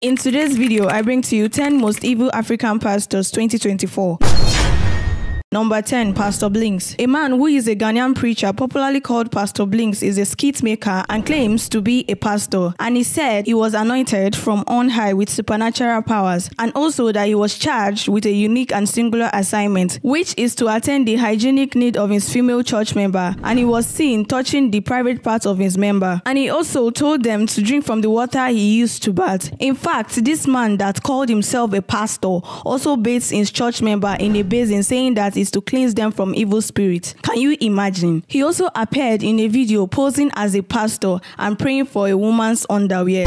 In today's video, I bring to you 10 most evil African pastors 2024. Number 10, Pastor Blinks. A man who is a Ghanaian preacher, popularly called Pastor Blinks, is a skit maker and claims to be a pastor. And he said he was anointed from on high with supernatural powers, and also that he was charged with a unique and singular assignment, which is to attend the hygienic need of his female church member. And he was seen touching the private parts of his member. And he also told them to drink from the water he used to bath. In fact, this man that called himself a pastor also bathes his church member in a basin, saying that is to cleanse them from evil spirits. Can you imagine? He also appeared in a video posing as a pastor and praying for a woman's underwear.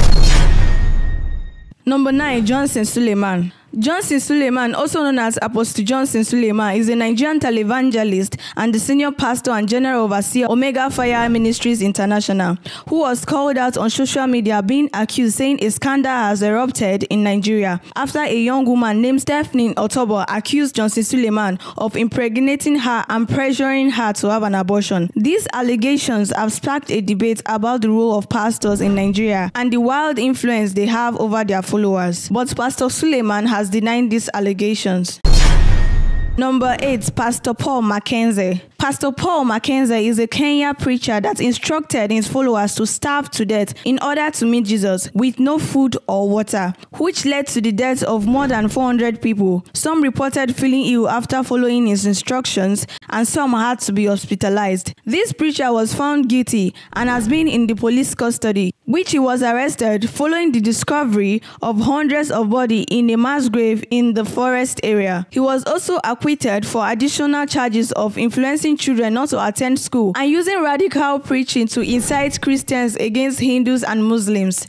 Number 9, Johnson Suleiman. Johnson Suleiman, also known as Apostle Johnson Suleiman, is a Nigerian televangelist and the senior pastor and general overseer Omega Fire Ministries International, who was called out on social media being accused, saying a scandal has erupted in Nigeria after a young woman named Stephanie Otobo accused Johnson Suleiman of impregnating her and pressuring her to have an abortion. These allegations have sparked a debate about the role of pastors in Nigeria and the wild influence they have over their followers. But Pastor Suleiman has denied these allegations. Number 8, Pastor Paul McKenzie. Pastor Paul McKenzie is a Kenyan preacher that instructed his followers to starve to death in order to meet Jesus with no food or water, which led to the death of more than 400 people. Some reported feeling ill after following his instructions, and some had to be hospitalized. This preacher was found guilty and has been in the police custody, which he was arrested following the discovery of hundreds of bodies in a mass grave in the forest area. He was also acquitted for additional charges of influencing children not to attend school and using radical preaching to incite Christians against Hindus and Muslims.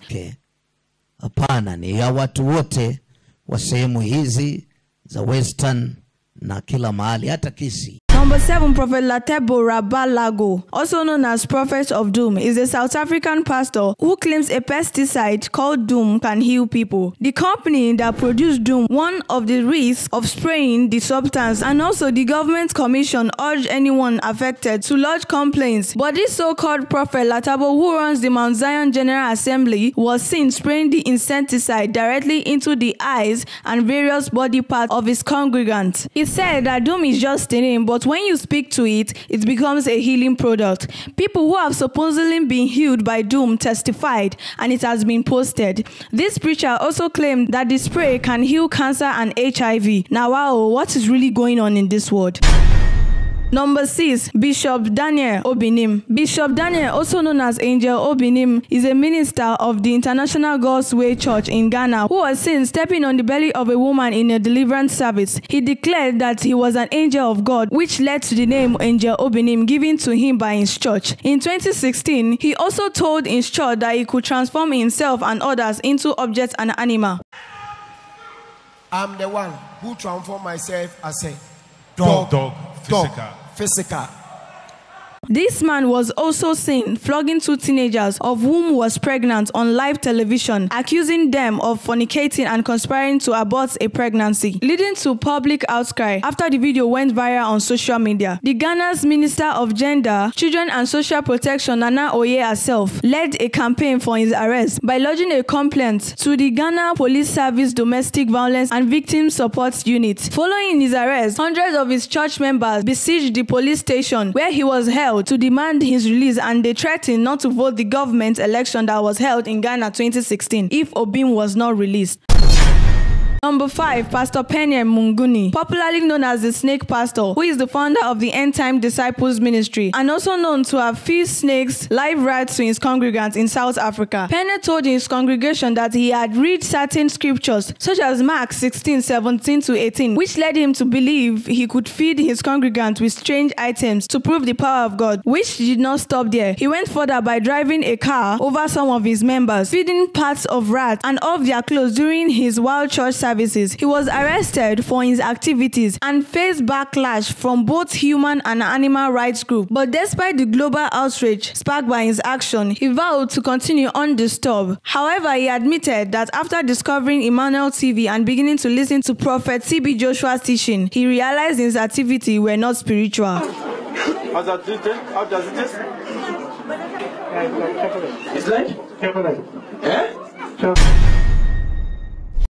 Hapana, ni ya watu wote wa sehemu hizi za Western na kila mahali hata Kisii. Number 7, Prophet Latebo Rabalago, also known as Prophet of Doom, is a South African pastor who claims a pesticide called Doom can heal people. The company that produced Doom warned of the risk of spraying the substance, and also the government commission urged anyone affected to lodge complaints. But this so-called Prophet Latebo, who runs the Mount Zion General Assembly, was seen spraying the insecticide directly into the eyes and various body parts of his congregants. He said that Doom is just a name, but when you speak to it, it becomes a healing product. People who have supposedly been healed by Doom testified, and it has been posted. This preacher also claimed that the spray can heal cancer and HIV. Now, wow, what is really going on in this world? Number 6, Bishop Daniel Obinim. Bishop Daniel, also known as Angel Obinim, is a minister of the International God's Way Church in Ghana, who was seen stepping on the belly of a woman in a deliverance service. He declared that he was an angel of God, which led to the name Angel Obinim given to him by his church. In 2016, he also told his church that he could transform himself and others into objects and animals. I'm the one who transformed myself as a physical. This man was also seen flogging 2 teenagers, of whom was pregnant, on live television, accusing them of fornicating and conspiring to abort a pregnancy, leading to public outcry after the video went viral on social media. The Ghana's Minister of Gender, Children and Social Protection, Nana Oye herself, led a campaign for his arrest by lodging a complaint to the Ghana Police Service Domestic Violence and Victim Support Unit. Following his arrest, hundreds of his church members besieged the police station where he was held to demand his release, and they threatened not to vote the government election that was held in Ghana 2016 if Obim was not released. Number 5, Pastor Penuel Mnguni, popularly known as the Snake Pastor, who is the founder of the End Time Disciples Ministry and also known to have fed snakes live rats to his congregants in South Africa. Penuel told his congregation that he had read certain scriptures such as Mark 16:17-18, which led him to believe he could feed his congregants with strange items to prove the power of God, which did not stop there. He went further by driving a car over some of his members, feeding parts of rats and of their clothes during his wild church service. He was arrested for his activities and faced backlash from both human and animal rights groups. But despite the global outrage sparked by his action, he vowed to continue undisturbed. However, he admitted that after discovering Emmanuel TV and beginning to listen to Prophet TB Joshua's teaching, he realized his activity were not spiritual. How does it taste? It's like? Eh?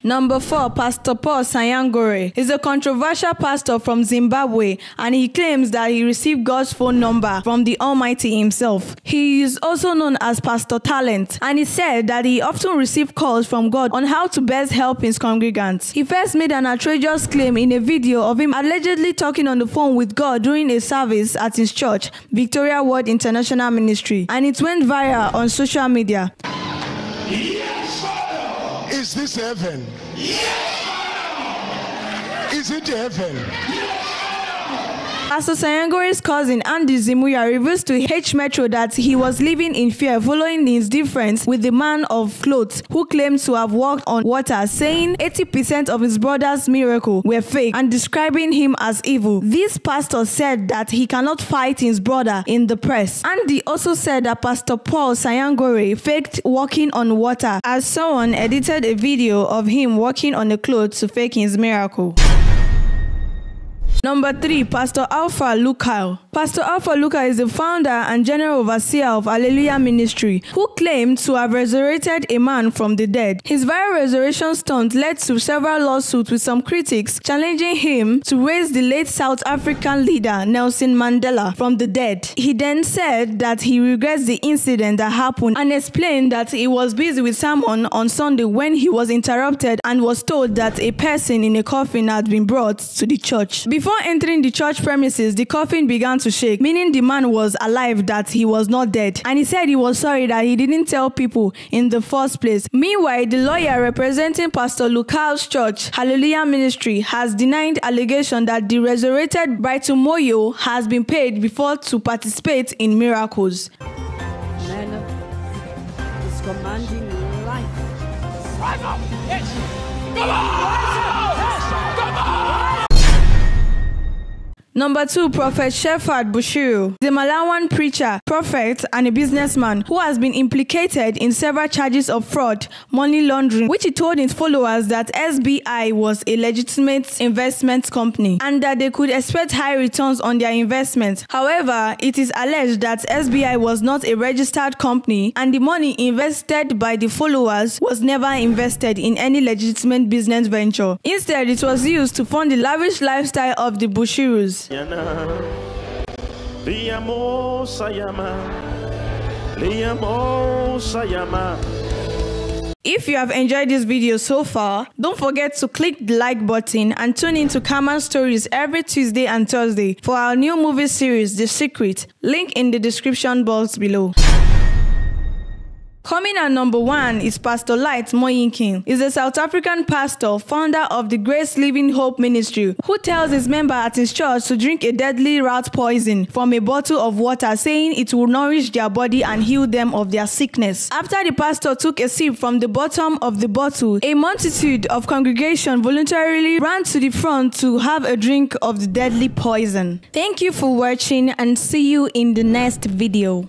Number 4, Pastor Paul Sanyangore is a controversial pastor from Zimbabwe, and he claims that he received God's phone number from the Almighty himself. He is also known as Pastor Talent, and he said that he often received calls from God on how to best help his congregants. He first made an outrageous claim in a video of him allegedly talking on the phone with God during a service at his church, Victoria Word International Ministry, and it went viral on social media. Yes, Father. Is this heaven? Yes, Father. Is it heaven? Pastor Sanyangore's cousin Andy Zimuya reveals to H Metro that he was living in fear following his difference with the man of clothes who claimed to have walked on water, saying 80% of his brother's miracle were fake and describing him as evil. This pastor said that he cannot fight his brother in the press. Andy also said that Pastor Paul Sanyangore faked walking on water, as someone edited a video of him walking on the clothes to fake his miracle. Number 3, Pastor Alfha Lal. Pastor Alfha Lal is the founder and general overseer of Hallelujah Ministry, who claimed to have resurrected a man from the dead. His viral resurrection stunt led to several lawsuits, with some critics challenging him to raise the late South African leader Nelson Mandela from the dead. He then said that he regrets the incident that happened and explained that he was busy with sermon on Sunday when he was interrupted and was told that a person in a coffin had been brought to the church. Before entering the church premises, the coffin began to shake, meaning the man was alive, that he was not dead. And he said he was sorry that he didn't tell people in the first place. Meanwhile, the lawyer representing Pastor Lukal's church, Hallelujah Ministry, has denied allegation that the resurrected Brighton Moyo has been paid before to participate in miracles. Man is commanding life. Rise up! Yes! Come on! Yes! Come on! Number 2, Profetshefer Bush, the Malawan preacher, prophet, and a businessman who has been implicated in several charges of fraud, money laundering, which he told his followers that SBI was a legitimate investment company and that they could expect high returns on their investments. However, it is alleged that SBI was not a registered company and the money invested by the followers was never invested in any legitimate business venture. Instead, it was used to fund the lavish lifestyle of the Bushiris. If you have enjoyed this video so far, don't forget to click the like button and tune in to Khamas Stories every Tuesday and Thursday for our new movie series, The Secret. Link in the description box below. Coming at number 1 is Pastor Light Moyinkin. He's a South African pastor, founder of the Grace Living Hope Ministry, who tells his member at his church to drink a deadly rat poison from a bottle of water, saying it will nourish their body and heal them of their sickness. After the pastor took a sip from the bottom of the bottle, a multitude of congregation voluntarily ran to the front to have a drink of the deadly poison. Thank you for watching and see you in the next video.